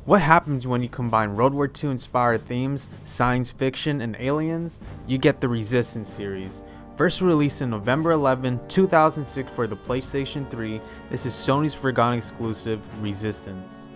What happens when you combine World War II inspired themes, science fiction, and aliens? You get the Resistance series. First released on November 11, 2006 for the PlayStation 3, this is Sony's forgotten exclusive, Resistance.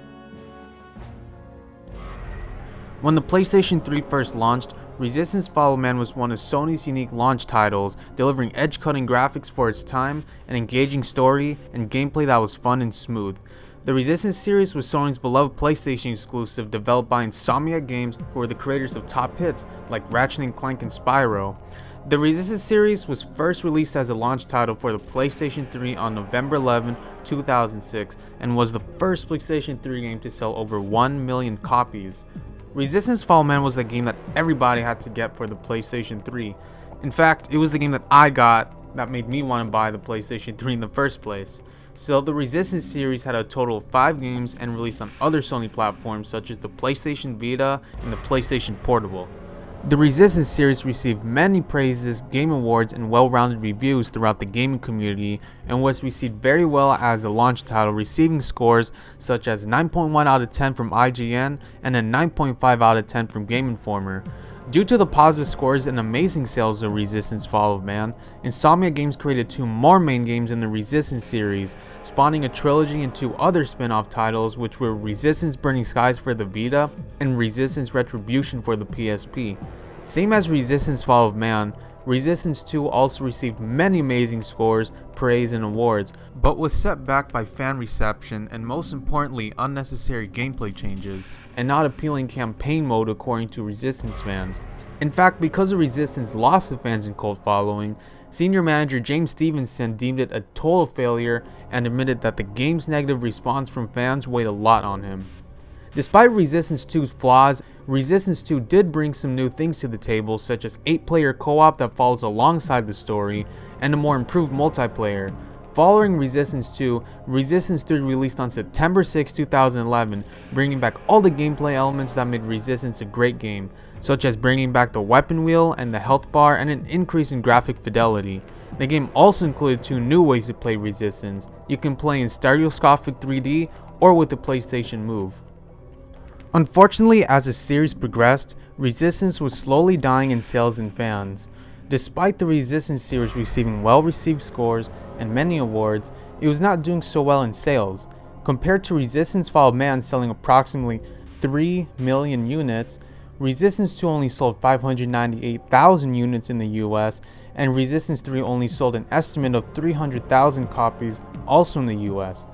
When the PlayStation 3 first launched, Resistance Follow Man was one of Sony's unique launch titles, delivering edge-cutting graphics for its time, an engaging story, and gameplay that was fun and smooth. The Resistance series was Sony's beloved PlayStation exclusive developed by Insomniac Games, who were the creators of top hits like Ratchet & Clank and Spyro. The Resistance series was first released as a launch title for the PlayStation 3 on November 11, 2006, and was the first PlayStation 3 game to sell over 1 million copies. Resistance Fall Man was the game that everybody had to get for the PlayStation 3. In fact, it was the game that I got that made me want to buy the PlayStation 3 in the first place. So the Resistance series had a total of 5 games and released on other Sony platforms such as the PlayStation Vita and the PlayStation Portable. The Resistance series received many praises, game awards, and well-rounded reviews throughout the gaming community and was received very well as a launch title, receiving scores such as 9.1 out of 10 from IGN and a 9.5 out of 10 from Game Informer. Due to the positive scores and amazing sales of Resistance Fall of Man, Insomniac Games created 2 more main games in the Resistance series, spawning a trilogy and 2 other spin-off titles, which were Resistance Burning Skies for the Vita and Resistance Retribution for the PSP. Same as Resistance Fall of Man, Resistance 2 also received many amazing scores, praise, and awards, but was set back by fan reception and most importantly unnecessary gameplay changes, and not appealing campaign mode according to Resistance fans. In fact, because of Resistance loss of fans and cult following, senior manager James Stevenson deemed it a total failure and admitted that the game's negative response from fans weighed a lot on him. Despite Resistance 2's flaws, Resistance 2 did bring some new things to the table, such as 8-player co-op that follows alongside the story, and a more improved multiplayer. Following Resistance 2, Resistance 3 released on September 6, 2011, bringing back all the gameplay elements that made Resistance a great game, such as bringing back the weapon wheel and the health bar and an increase in graphic fidelity. The game also included 2 new ways to play Resistance. You can play in stereoscopic 3D or with the PlayStation Move. Unfortunately, as the series progressed, Resistance was slowly dying in sales and fans. Despite the Resistance series receiving well-received scores and many awards, it was not doing so well in sales. Compared to Resistance Fall of Man selling approximately 3 million units, Resistance 2 only sold 598,000 units in the US, and Resistance 3 only sold an estimate of 300,000 copies also in the US.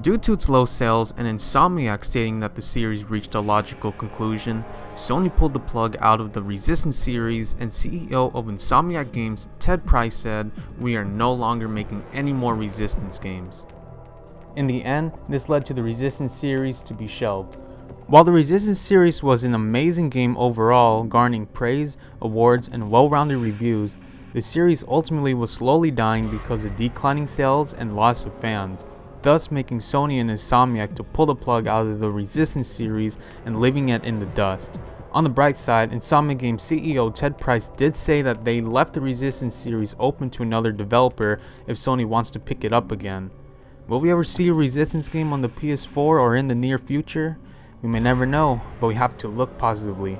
Due to its low sales and Insomniac stating that the series reached a logical conclusion, Sony pulled the plug out of the Resistance series, and CEO of Insomniac Games, Ted Price, said, "We are no longer making any more Resistance games." In the end, this led to the Resistance series to be shelved. While the Resistance series was an amazing game overall, garnering praise, awards, and well-rounded reviews, the series ultimately was slowly dying because of declining sales and loss of fans, thus making Sony and Insomniac to pull the plug out of the Resistance series and leaving it in the dust. On the bright side, Insomniac Games CEO Ted Price did say that they left the Resistance series open to another developer if Sony wants to pick it up again. Will we ever see a Resistance game on the PS4 or in the near future? We may never know, but we have to look positively.